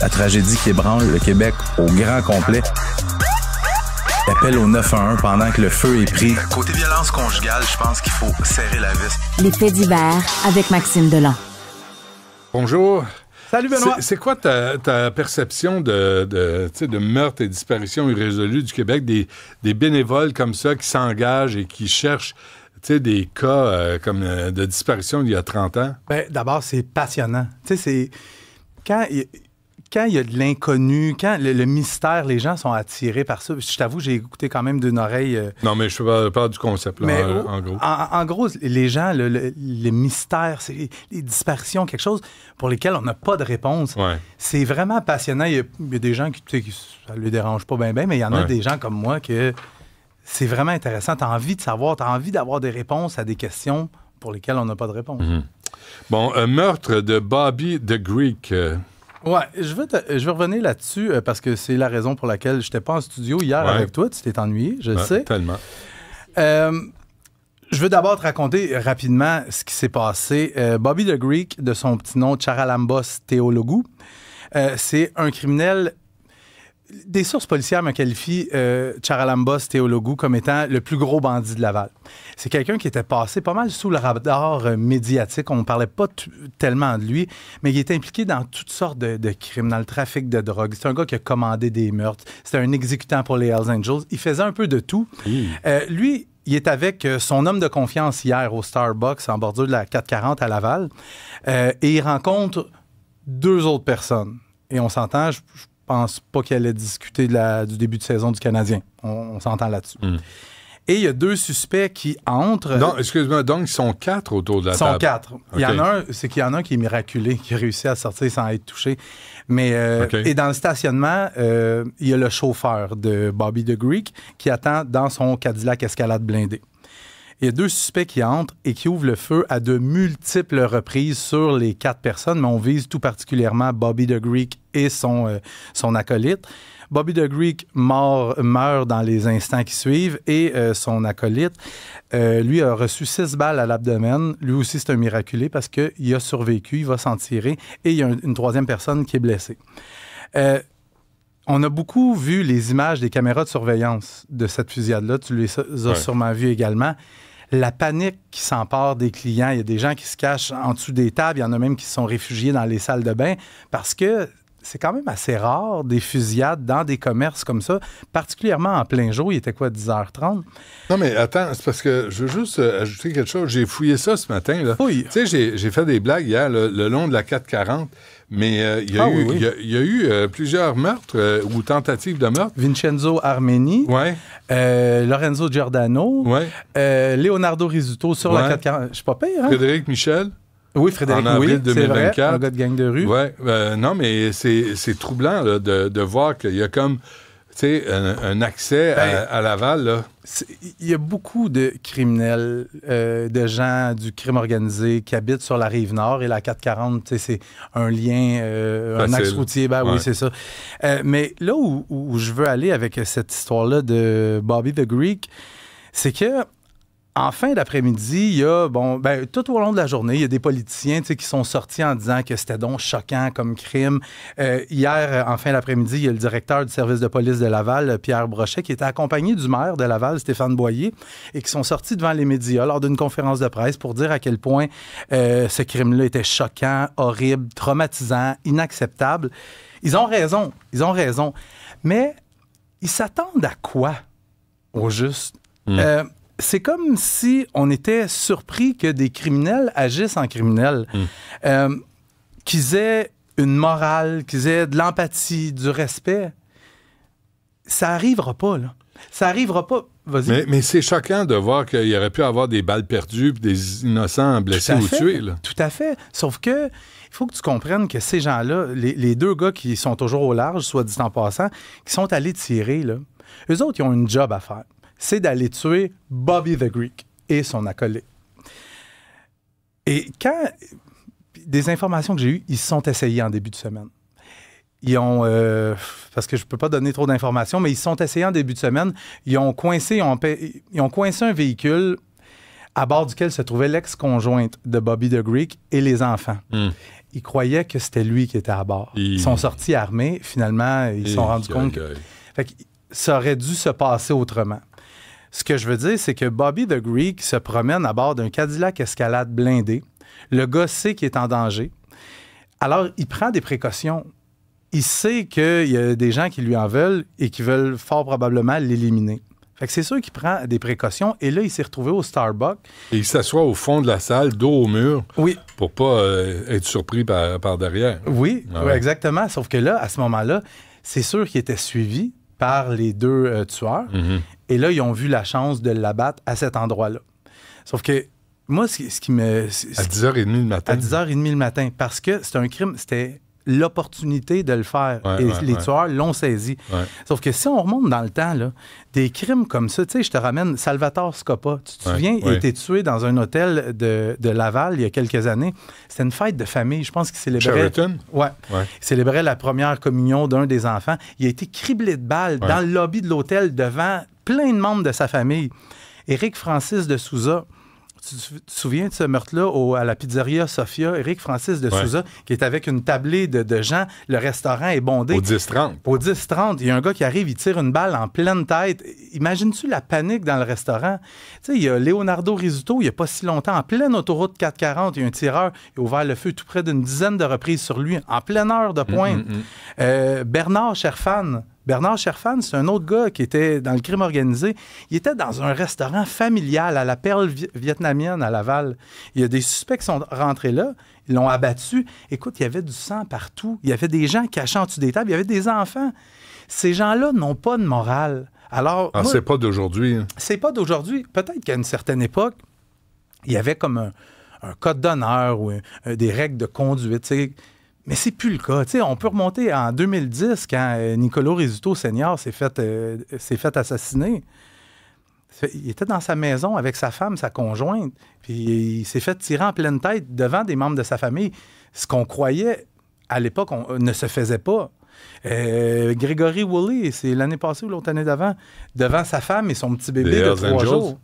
La tragédie qui ébranle le Québec au grand complet. L'appel au 911 pendant que le feu est pris. Côté violence conjugale, je pense qu'il faut serrer la vis. Les faits divers avec Maxime Delan. Bonjour. Salut Benoît. C'est quoi ta perception de meurtres et disparitions irrésolues du Québec, des bénévoles comme ça qui s'engagent et qui cherchent des cas comme de disparition d'il y a 30 ans? Ben, d'abord, c'est passionnant. C'est quand il y a de l'inconnu, quand le mystère, les gens sont attirés par ça. Je t'avoue, j'ai écouté quand même d'une oreille... Non, mais je parle du concept, là, mais en gros. En gros, les gens, le mystère, c'est les disparitions, quelque chose pour lesquels on n'a pas de réponse. Ouais. C'est vraiment passionnant. Il y a des gens qui ça ne les dérange pas bien, mais il y en a des gens comme moi que c'est vraiment intéressant. Tu as envie de savoir, tu as envie d'avoir des réponses à des questions pour lesquelles on n'a pas de réponse. Mm-hmm. Bon, un meurtre de Bobby the Greek... Ouais, je veux revenir là-dessus parce que c'est la raison pour laquelle je n'étais pas en studio hier avec toi. Tu t'es ennuyé, je le sais. Tellement. Je veux d'abord te raconter rapidement ce qui s'est passé. Bobby the Greek, de son petit nom Charalambos Theologou, c'est un criminel. Des sources policières me qualifient Charalambos Theologou comme étant le plus gros bandit de Laval. C'est quelqu'un qui était passé pas mal sous le radar médiatique. On ne parlait pas tellement de lui, mais il était impliqué dans toutes sortes de crimes, dans le trafic de drogue. C'est un gars qui a commandé des meurtres. C'était un exécutant pour les Hells Angels. Il faisait un peu de tout. Lui, il est avec son homme de confiance hier au Starbucks en bordure de la 440 à Laval et il rencontre deux autres personnes. Et on s'entend, je pense pas qu'elle ait discuté du début de saison du Canadien. On s'entend là-dessus. Et il y a deux suspects qui entrent. Non, excuse-moi, donc ils sont 4 autour de la table. Ils sont 4. Okay. Il y en a un, c'est qu'il y en a un qui est miraculé, qui a réussi à sortir sans être touché. Mais, et dans le stationnement, il y a le chauffeur de Bobby the Greek qui attend dans son Cadillac Escalade blindé. Il y a deux suspects qui entrent et qui ouvrent le feu à de multiples reprises sur les 4 personnes, mais on vise tout particulièrement Bobby the Greek et son acolyte. Bobby the Greek meurt dans les instants qui suivent et son acolyte, lui, a reçu 6 balles à l'abdomen. Lui aussi, c'est un miraculé parce qu'il a survécu, il va s'en tirer et il y a une troisième personne qui est blessée. On a beaucoup vu les images des caméras de surveillance de cette fusillade-là. Tu les as sûrement vues également. La panique qui s'empare des clients. Il y a des gens qui se cachent en dessous des tables. Il y en a même qui se sont réfugiés dans les salles de bain parce que c'est quand même assez rare des fusillades dans des commerces comme ça, particulièrement en plein jour. Il était quoi, 10h30? Non, mais attends, c'est parce que je veux juste ajouter quelque chose. J'ai fouillé ça ce matin. Là. Oui. Tu sais, j'ai fait des blagues hier le long de la 440, mais il y a eu plusieurs meurtres ou tentatives de meurtre. Vincenzo Armeni, Lorenzo Giordano, Leonardo Rizzuto sur la 440. Je suis pas pire, hein? Frédéric Michel. Oui, Frédéric, en avril 2024. C'est vrai, un gars de gang de rue. Oui, non, mais c'est troublant là, de voir qu'il y a comme un accès à Laval. Là. Il y a beaucoup de criminels, de gens du crime organisé qui habitent sur la Rive-Nord et la 440, c'est un lien, un axe routier. Oui, c'est ça. Mais là où je veux aller avec cette histoire-là de Bobby the Greek, c'est que en fin d'après-midi, il y a, tout au long de la journée, il y a des politiciens qui sont sortis en disant que c'était donc choquant comme crime. Hier, en fin d'après-midi, il y a le directeur du service de police de Laval, Pierre Brochet, qui était accompagné du maire de Laval, Stéphane Boyer, et qui sont sortis devant les médias lors d'une conférence de presse pour dire à quel point ce crime-là était choquant, horrible, traumatisant, inacceptable. Ils ont raison. Mais ils s'attendent à quoi, au juste? C'est comme si on était surpris que des criminels agissent en criminels, qu'ils aient une morale, qu'ils aient de l'empathie, du respect. Ça n'arrivera pas, là. Ça n'arrivera pas. Vas-y. Mais c'est choquant de voir qu'il y aurait pu avoir des balles perdues et des innocents blessés ou tués. Là. Tout à fait. Sauf que il faut que tu comprennes que ces gens-là, les deux gars qui sont toujours au large, soit dit en passant, qui sont allés tirer, là, eux autres, ils ont une job à faire. C'est d'aller tuer Bobby the Greek et son acolyte. Et quand... Des informations que j'ai eues, ils se sont essayés en début de semaine. Ils ont... parce que je ne peux pas donner trop d'informations, mais ils se sont essayés en début de semaine. Ils ont coincé un véhicule à bord duquel se trouvait l'ex-conjointe de Bobby the Greek et les enfants. ils croyaient que c'était lui qui était à bord. Ils sont sortis armés. Finalement, ils se sont rendus compte que ça aurait dû se passer autrement. Ce que je veux dire, c'est que Bobby the Greek se promène à bord d'un Cadillac Escalade blindé. Le gars sait qu'il est en danger. Alors, il prend des précautions. Il sait qu'il y a des gens qui lui en veulent et qui veulent fort probablement l'éliminer. Fait que c'est sûr qu'il prend des précautions. Et là, il s'est retrouvé au Starbucks. Et il s'assoit au fond de la salle, dos au mur, pour pas être surpris par derrière. Oui, exactement. Sauf que là, à ce moment-là, c'est sûr qu'il était suivi par les deux tueurs. Mm-hmm. Et là, ils ont vu la chance de l'abattre à cet endroit-là. Sauf que moi, ce qui me... À 10h30 le matin. À 10h30 le matin. Parce que c'est un crime, c'était l'opportunité de le faire. Les tueurs l'ont saisi. Ouais. Sauf que si on remonte dans le temps, là, des crimes comme ça, tu sais, je te ramène Salvatore Scopa. Tu te souviens, il a été tué dans un hôtel de Laval il y a quelques années. C'était une fête de famille. Je pense qu'il célébrait... Sheraton? Ouais. Il célébrait la première communion d'un des enfants. Il a été criblé de balles dans le lobby de l'hôtel devant plein de membres de sa famille. Éric Francis de Souza... Tu te souviens de ce meurtre-là à la pizzeria Sophia, Éric Francis de Souza, qui est avec une tablée de gens. Le restaurant est bondé. Au 10-30. Au 10-30. Il y a un gars qui arrive, il tire une balle en pleine tête. Imagines-tu la panique dans le restaurant? Tu sais, il y a Leonardo Rizzuto, il n'y a pas si longtemps, en pleine autoroute 440, il y a un tireur, il a ouvert le feu tout près d'une dizaine de reprises sur lui, en pleine heure de pointe. Bernard Cherfan, c'est un autre gars qui était dans le crime organisé. Il était dans un restaurant familial à la Perle vietnamienne à Laval. Il y a des suspects qui sont rentrés là. Ils l'ont abattu. Écoute, il y avait du sang partout. Il y avait des gens cachés en dessous des tables. Il y avait des enfants. Ces gens-là n'ont pas de morale. Alors, c'est pas d'aujourd'hui. Hein. C'est pas d'aujourd'hui. Peut-être qu'à une certaine époque, il y avait comme un code d'honneur ou des règles de conduite, tu sais. Mais c'est plus le cas. T'sais, on peut remonter en 2010 quand Nicolas Rizzuto Senior s'est fait assassiner. Il était dans sa maison avec sa femme, sa conjointe, puis il s'est fait tirer en pleine tête devant des membres de sa famille. Ce qu'on croyait à l'époque ne se faisait pas. Grégory Woolley, c'est l'année passée ou l'autre année d'avant, devant sa femme et son petit bébé de 3 jours.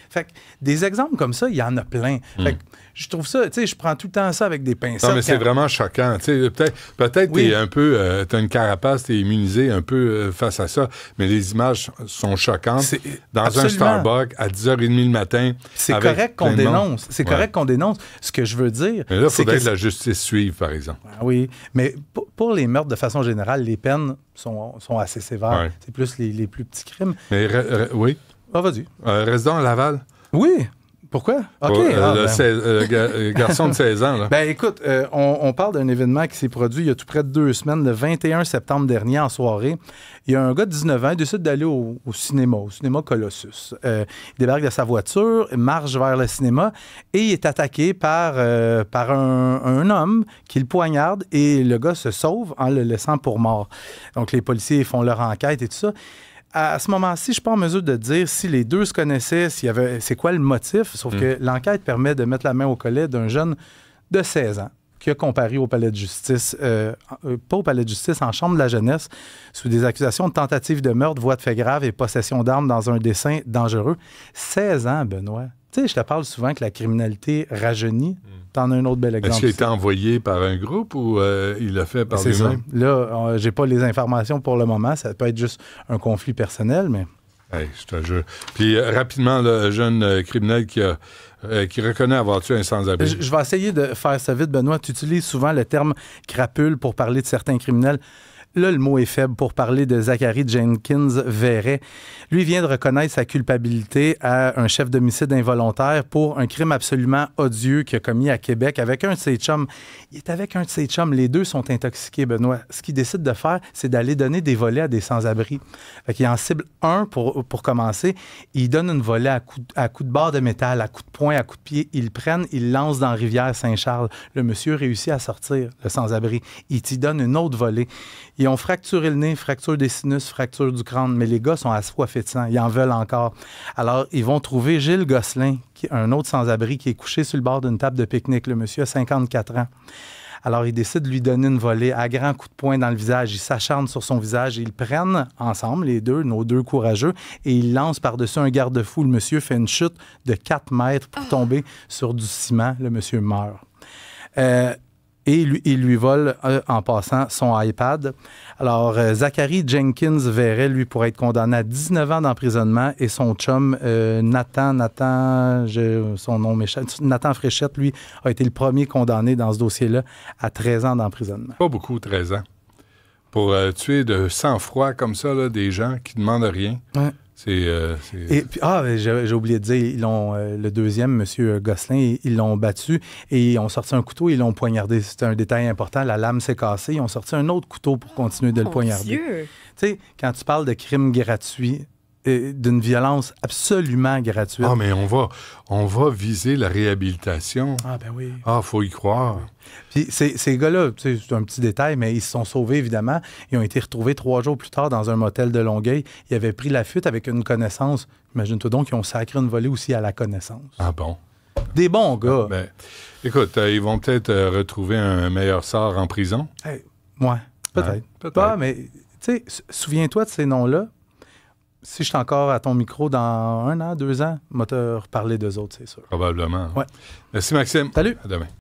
Fait que des exemples comme ça, il y en a plein. Fait que je trouve ça, tu sais, je prends tout le temps ça avec des pincettes. Non, mais c'est vraiment choquant. Peut-être t'es un peu, t'as une carapace, t'es immunisé un peu face à ça, mais les images sont choquantes. Dans un Starbucks, à 10h30 le matin. C'est correct qu'on dénonce. C'est correct qu'on dénonce. Ce que je veux dire... Mais là, il faudrait que la justice suive, par exemple. Oui, mais pour les meurtres, de façon générale, les peines sont assez sévères. Ouais. C'est plus les plus petits crimes. Mais oui. Ah, vas-y. Restons à Laval. Oui. Pourquoi? OK. Garçon de 16 ans. Là. Ben écoute, on parle d'un événement qui s'est produit il y a tout près de 2 semaines, le 21 septembre dernier, en soirée. Il y a un gars de 19 ans, il décide d'aller au cinéma Colossus. Il débarque de sa voiture, marche vers le cinéma et il est attaqué par un homme qui le poignarde et le gars se sauve en le laissant pour mort. Donc les policiers font leur enquête et tout ça. À ce moment-ci, je ne suis pas en mesure de dire si les deux se connaissaient, c'est quoi le motif, sauf que l'enquête permet de mettre la main au collet d'un jeune de 16 ans qui a comparé au palais de justice, pas au palais de justice, en chambre de la jeunesse, sous des accusations de tentative de meurtre, voie de fait grave et possession d'armes dans un dessein dangereux. 16 ans, Benoît. Tu sais, je te parle souvent que la criminalité rajeunit. T'en as un autre bel exemple. Est-ce qu'il a été envoyé par un groupe ou il l'a fait par lui-même? Là, j'ai pas les informations pour le moment. Ça peut être juste un conflit personnel, mais... Hey, je te jure. Puis rapidement, le jeune criminel qui reconnaît avoir tué un sans-abri. Je vais essayer de faire ça vite, Benoît. Tu utilises souvent le terme « crapule » pour parler de certains criminels. Là, le mot est faible pour parler de Zachary Jenkins Verret. Lui vient de reconnaître sa culpabilité à un chef d'homicide involontaire pour un crime absolument odieux qu'il a commis à Québec avec un de ses chums. Il est avec un de ses chums. Les deux sont intoxiqués, Benoît. Ce qu'il décide de faire, c'est d'aller donner des volets à des sans-abri. Fait qu'il en cible un pour commencer. Il donne une volée à coups de barre de métal, à coups de poing, à coups de pied. Ils le prennent, ils le lancent dans la rivière Saint-Charles. Le monsieur réussit à sortir, le sans-abri. Il t'y donne une autre volée. Ils ont fracturé le nez, fracture des sinus, fracture du crâne, mais les gars sont assoiffés de sang. Ils en veulent encore. Alors, ils vont trouver Gilles Gosselin, un autre sans-abri qui est couché sur le bord d'une table de pique-nique. Le monsieur a 54 ans. Alors, ils décident de lui donner une volée à grands coups de poing dans le visage. Ils s'acharnent sur son visage. Ils le prennent ensemble, les deux, nos deux courageux, et ils lancent par-dessus un garde-fou. Le monsieur fait une chute de 4 mètres pour tomber sur du ciment. Le monsieur meurt. Et il lui vole, en passant, son iPad. Alors, Zachary Jenkins Verret, lui, pourrait être condamné à 19 ans d'emprisonnement et son chum, Nathan Fréchette, lui, a été le premier condamné dans ce dossier-là à 13 ans d'emprisonnement. Pas beaucoup, 13 ans. Pour tuer de sang-froid comme ça, là, des gens qui ne demandent rien. Ouais. Et puis, j'ai oublié de dire, le deuxième, M. Gosselin, ils l'ont battu et ils ont sorti un couteau et ils l'ont poignardé. C'était un détail important. La lame s'est cassée. Ils ont sorti un autre couteau pour continuer de le poignarder. Tu sais, quand tu parles de crime gratuit, d'une violence absolument gratuite. Ah, mais on va viser la réhabilitation. Ah, ben oui. Ah, faut y croire. Puis ces gars-là, c'est un petit détail, mais ils se sont sauvés, évidemment. Ils ont été retrouvés 3 jours plus tard dans un motel de Longueuil. Ils avaient pris la fuite avec une connaissance. Imagine-toi donc, ils ont sacré une volée aussi à la connaissance. Ah bon? Des bons gars. Ben, écoute, ils vont peut-être retrouver un meilleur sort en prison. Ouais, peut-être. Hein? Peut-être. Bah, mais, tu sais, souviens-toi de ces noms-là. Si je suis encore à ton micro dans 1 an, 2 ans, je vais te reparler d'eux autres, c'est sûr. Probablement. Ouais. Merci, Maxime. Salut. À demain.